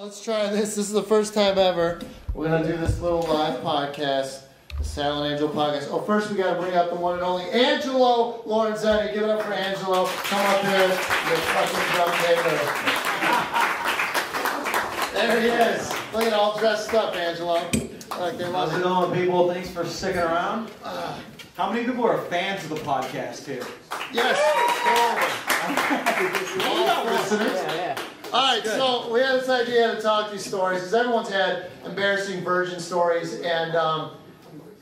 let's try this. This is the first time ever we're going to do this little live podcast, the Saddle and Angel podcast. Oh, first we got to bring out the one and only Angelo Lorenzetti. Give it up for Angelo. Come up here. You fucking drum paper. There he is. Look at all dressed up, Angelo. Like they love How's it going, people? Thanks for sticking around. How many people are fans of the podcast here? Yes. All listeners. Yeah. All right, so we had this idea to talk these stories because everyone's had embarrassing virgin stories, and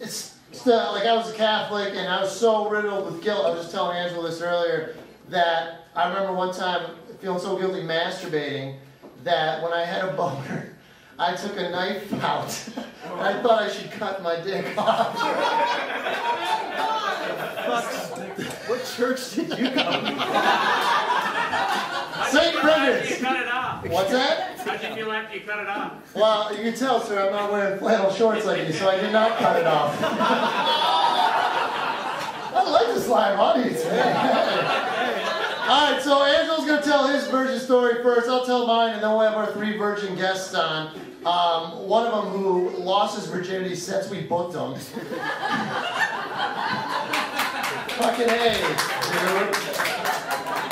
it's like I was a Catholic and I was so riddled with guilt. I was just telling Angela this earlier that I remember one time feeling so guilty masturbating that when I had a boner, I took a knife out and I thought I should cut my dick off. What church did you go to? St. Brendan's. You cut it off. What's that? How'd you feel after you cut it off? Well, you can tell, sir, I'm not wearing flannel shorts like you, so I did not cut it off. I like this live audience, man. All right, so Angelo's going to tell his virgin story first. I'll tell mine, and then we'll have our three virgin guests on. One of them who lost his virginity since we booked him. Fucking A, dude.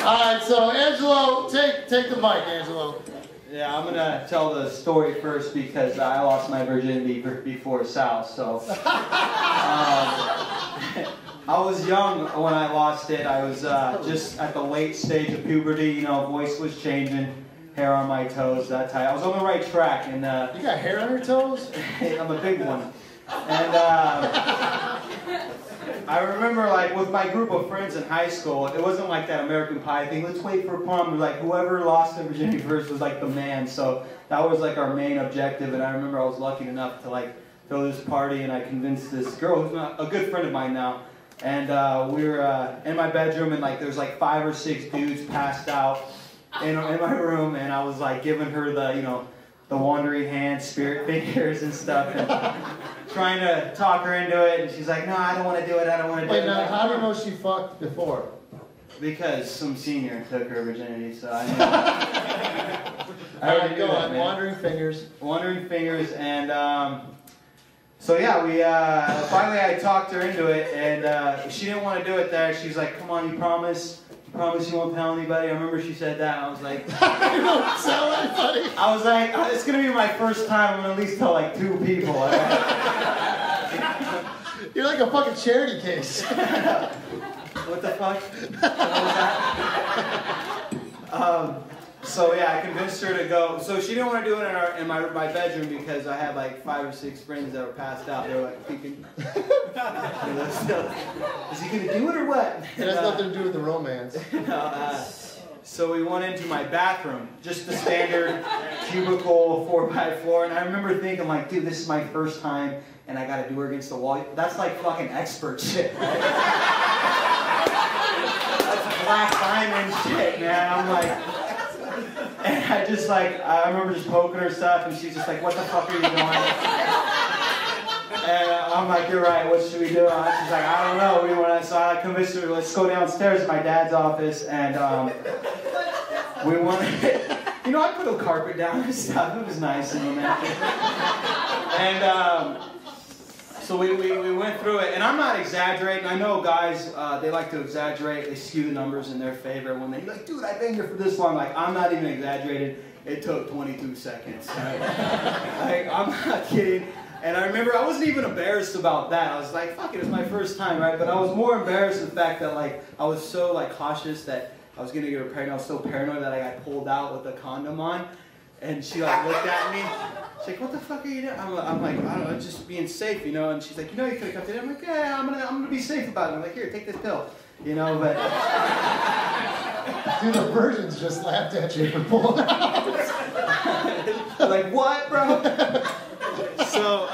All right, so Angelo, take the mic, Angelo. Yeah, I'm gonna tell the story first because I lost my virginity before Sal. So I was young when I lost it. I was just at the late stage of puberty. You know, voice was changing, hair on my toes, that type. I was on the right track, and you got hair on your toes? I'm a big one. And I remember, like, with my group of friends in high school, it wasn't like that American Pie thing. Let's wait for prom. Like, whoever lost their virginity first was, like, the man. So that was, like, our main objective. And I remember I was lucky enough to, like, throw this party, and I convinced this girl, who's a good friend of mine now. And we were in my bedroom, and, like, there's, like, 5 or 6 dudes passed out in my room. And I was, like, giving her the, you know, the wandering hands, spirit fingers and stuff, and trying to talk her into it, and she's like, no, I don't want to do it, I don't want to do it. Wait, now, how do you know she fucked before? Because some senior took her virginity, so I knew. All right, go on, wandering fingers. Wandering fingers, and so yeah, we finally I talked her into it, and she didn't want to do it there. She's like, come on, you promise you won't tell anybody? I remember she said that, and I was like, you won't tell anybody? I was like, it's going to be my first time. I'm going to at least tell like 2 people. You're like a fucking charity case. What the fuck? What was that? So yeah, I convinced her to go. So she didn't want to do it in my bedroom because I had like 5 or 6 friends that were passed out. They were like thinking, is he going to do it or what? It has nothing to do with the romance. So we went into my bathroom, just the standard cubicle 4x4, and I remember thinking like, dude, this is my first time, and I got to do her against the wall. That's like fucking expert shit, right? That's black diamond shit, man. I'm like. And I remember just poking her stuff, and she's just like, what the fuck are you doing? And I'm like, you're right, what should we do? And she's like, I don't know. So I convinced her, let's go downstairs to my dad's office, and we wanted, you know, I put a carpet down and stuff. It was nice and romantic. And so we went through it, and I'm not exaggerating. I know guys, they like to exaggerate. They skew the numbers in their favor when they're like, dude, I banged her for this long. Like, I'm not even exaggerating. It took 22 seconds. Right? Like, I'm not kidding. And I remember I wasn't even embarrassed about that. I was like, fuck it, it's my first time, right? But I was more embarrassed in the fact that, like, I was so, like, cautious that I was going to get her pregnant. I was so paranoid that I got pulled out with a condom on. And she, like, looked at me. She's like, what the fuck are you doing? I'm like, I don't know, just being safe, you know? And she's like, you know, you could have kept it. I'm like, yeah, I'm gonna be safe about it. I'm like, here, take this pill. You know, but... Dude, the virgins just laughed at you for pulling out. Like, what, bro? So,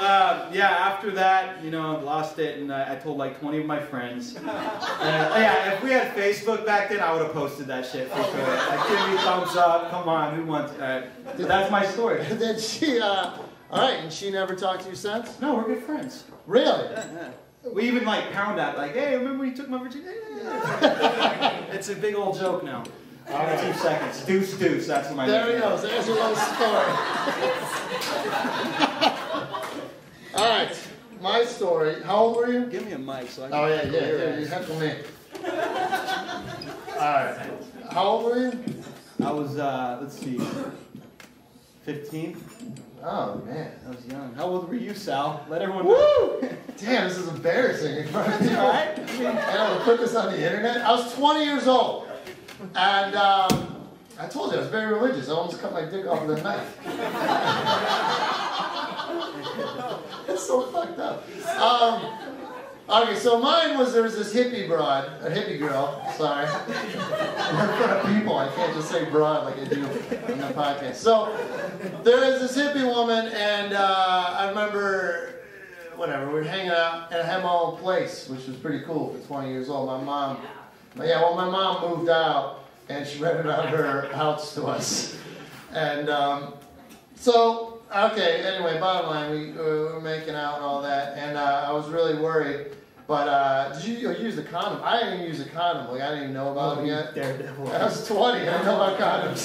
yeah, after that, you know, I lost it, and I told like 20 of my friends. Yeah, if we had Facebook back then, I would have posted that shit for sure. Like, give me a thumbs up, come on, who wants it? That's my story. Then she, all right, and she never talked to you since? No, we're good friends. Really? Yeah. We even like pound out, like, hey, remember when you took my virginity? Yeah. It's a big old joke now. All right. 2 seconds. Deuce, deuce. That's what my There he name goes. There's your little story. All right. My story. How old were you? Give me a mic so I can. Oh, yeah. Here, you heckle me. All right. How old were you? I was, let's see, 15. Oh, man. I was young. How old were you, Sal? Let everyone Woo! know. Damn, this is embarrassing in front of people. All right. And I'm going to put this on the internet. I was 20 years old. And I told you, I was very religious. I almost cut my dick off with a knife. It's so fucked up. Okay, so mine was, there was this hippie girl, sorry. In front of people, I can't just say broad like I do in the podcast. So, there was this hippie woman, and I remember, whatever, we were hanging out, and I had my own place, which was pretty cool for 20 years old. My mom moved out, and she rented out her house to us. And anyway, bottom line, we were making out and all that, and I was really worried. But did you use the condom? I didn't even use a condom. Like, I didn't even know about them yet. Daredevil. I was 20. I didn't know about condoms.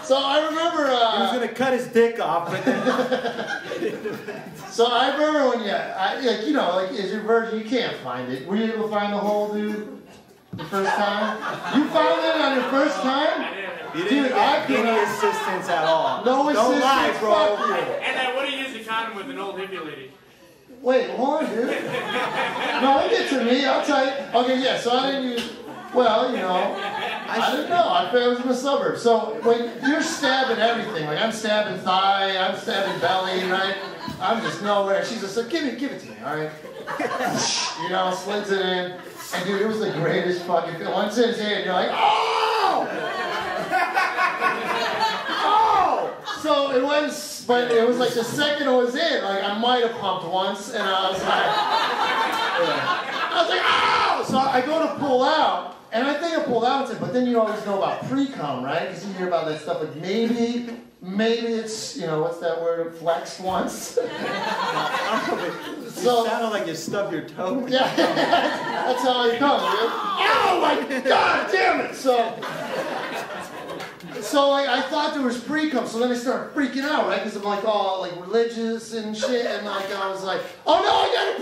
So I remember. He was gonna cut his dick off, but then. So I remember when as your virgin, you can't find it. Were you able to find the hole, dude? The first time? You found it on your first time? You didn't get any assistance at all. No assistance. Don't lie, bro. Fuck you. And then what do you use the condom with an old hippie lady? Wait, hold on, dude. No, it get to me. I'll tell you. Okay, yeah. So I didn't use. Well, I didn't know. I was in the suburbs. So when you're stabbing everything, like I'm stabbing thigh, I'm stabbing belly, right? I'm just nowhere. She's just like, give it to me, all right? Slits it in. And dude, it was the greatest fucking thing. Once it's in, you're like, oh! Oh! So it was like the second it was in, like I might have pumped once, and I was like, oh! So I go to pull out, and I think I pulled out, but then you always know about pre-cum, right? Because you hear about that stuff, like maybe it's, what's that word, flexed once? So, it sounded like you stubbed your toe. Yeah, that's how it comes, dude. Oh my god, damn it! So like I thought there was pre-cum, so then I started freaking out, right? Because I'm like all like religious and shit, and like I was like, oh no, I got it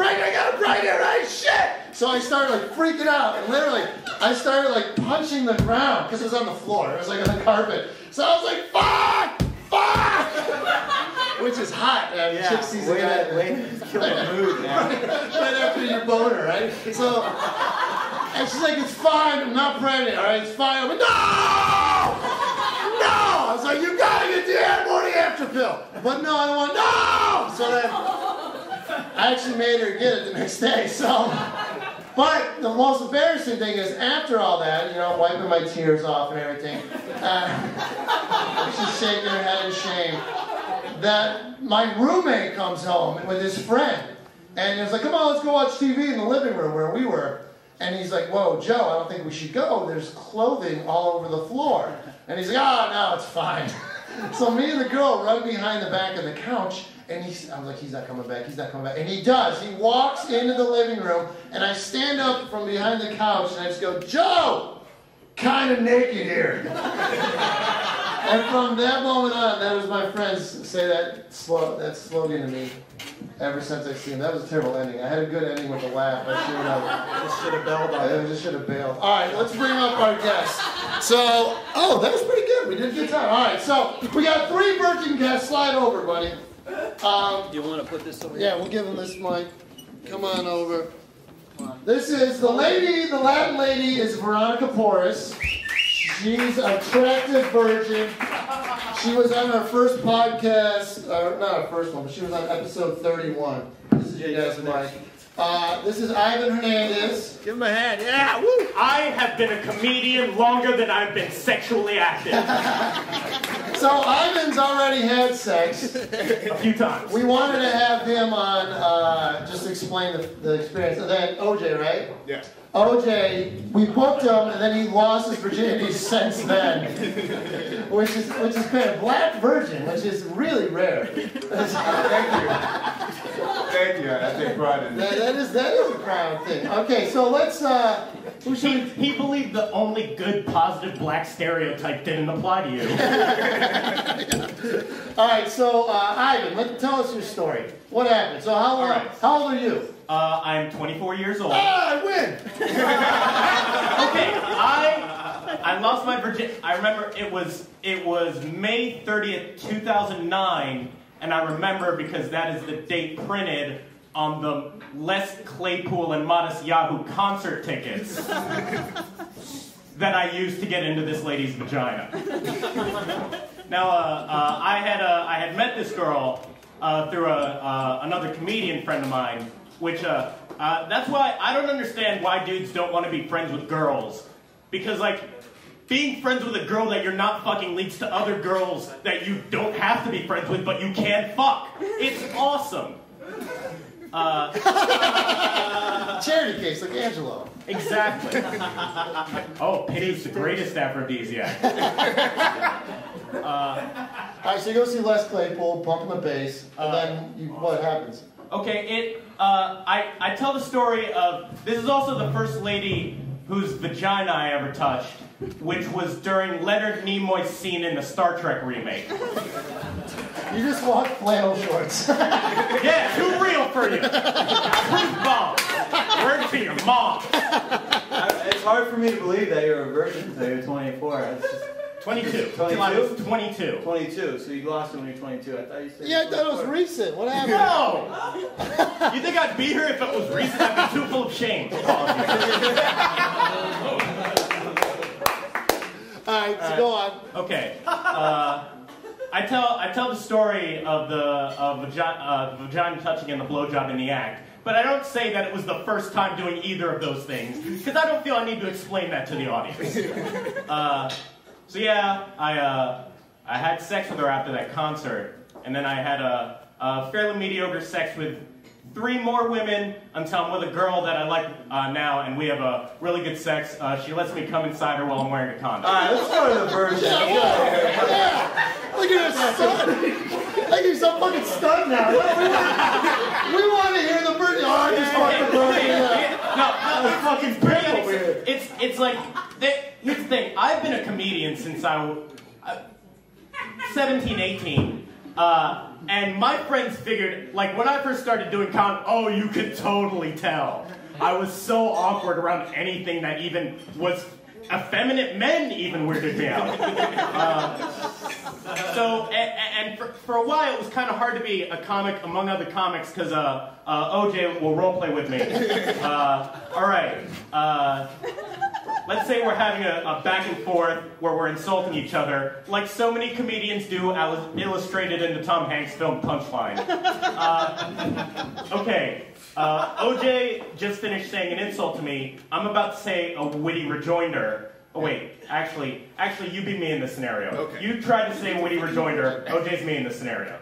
pregnant, right? Shit! So I started like freaking out, and literally I started like punching the ground because it was on the floor. It was like on the carpet. So I was like, fuck! Which is hot, man. Yeah, Chick sees a guy. Wait, kill the mood, man. Right after your boner, right? So, and she's like, it's fine, I'm not pregnant, all right? It's fine. I'm like, no! No! I was like, you gotta get the morning after pill. But no, I don't want, no! So then, I actually made her get it the next day, so. But the most embarrassing thing is, after all that, wiping my tears off and everything, she's shaking her head in shame, that my roommate comes home with his friend, and he's like, come on, let's go watch TV in the living room where we were. And he's like, whoa, Joe, I don't think we should go. There's clothing all over the floor. And he's like, oh, no, it's fine. So me and the girl run behind the back of the couch, and I'm like, he's not coming back. And he does. He walks into the living room, and I stand up from behind the couch, and I just go, Joe, kind of naked here. And from that moment on, that was my friends say that slogan to me ever since I seen him. That was a terrible ending. I had a good ending with a laugh. I should have bailed on it. I just should have bailed. All right, let's bring up our guests. So, that was pretty good. We did a good time. All right, so we got 3 virgin guests. Slide over, buddy. Do you want to put this over here? Yeah, we'll give him this mic. Come on over. This is the Latin lady is Veronica Porras. She's an attractive virgin. She was on our first podcast, not our first one, but she was on episode 31. This is your guys' mic. This is Ivan Hernandez. Give him a hand. Yeah, woo! I have been a comedian longer than I've been sexually active. So Ivan's already had sex. A few times. We wanted to have him on, just to explain the experience. And then OJ, right? Yeah. OJ, we booked him, and then he lost his virginity since then, which is kind of black virgin, which is really rare. Thank you. I take pride in it. That is a proud thing. Okay, so let's He believed the only good, positive black stereotype didn't apply to you. All right, so Ivan, tell us your story. What happened? So how old are you? I'm 24 years old. Ah, I win! Okay, I lost my virginity. I remember it was May 30th, 2009, and I remember because that is the date printed on the Les Claypool and Modest Yahoo concert tickets that I used to get into this lady's vagina. Now, I had met this girl through another comedian friend of mine, which that's why I don't understand why dudes don't want to be friends with girls, because like being friends with a girl that you're not fucking leads to other girls that you don't have to be friends with, but you can fuck. It's awesome. Charity case like Angelo. Exactly. Oh, pity's the greatest aphrodisiac. All right, so you go see Les Claypool pumping the bass, and then what happens? Okay, I tell the story of, this is also the first lady whose vagina I ever touched, which was during Leonard Nimoy's scene in the Star Trek remake. You just walk flannel shorts. Yeah, too real for you. Truth bomb. Word to your mom. It's hard for me to believe that you're a virgin until you're 24. It's just 22. 22? I was 22. 22, so you lost it when you're 22. I thought you said. Yeah, I thought it was recent. What happened? No! You think I'd be here if it was recent? I'd be too full of shame. Alright, so go on. Okay. I tell the story of the vagina touching and the blowjob in the act, but I don't say that it was the first time doing either of those things, because I don't feel I need to explain that to the audience. So yeah, I had sex with her after that concert, and then I had a fairly mediocre sex with 3 more women until I'm with a girl that I like now, and we have a really good sex. She lets me come inside her while I'm wearing a condom. Alright, let's go to the virgin. Yeah. Look at your son. Like you're so fucking stunned now. We want to hear the virgin. Oh, I just fucked the virgin. No, it's like, here's the thing. I've been a comedian since I was 17, 18. And my friends figured, like, when I first started doing comedy, oh, you could totally tell. I was so awkward around anything that even was effeminate. Men even weirded me out. For a while, it was kind of hard to be a comic among other comics, because OJ will roleplay with me. All right. Let's say we're having a back and forth where we're insulting each other, like so many comedians do, illustrated in the Tom Hanks film Punchline. Okay, OJ just finished saying an insult to me. I'm about to say a witty rejoinder. Oh wait, actually, you be me in this scenario. Okay. You tried to say a witty rejoinder. OJ's me in this scenario.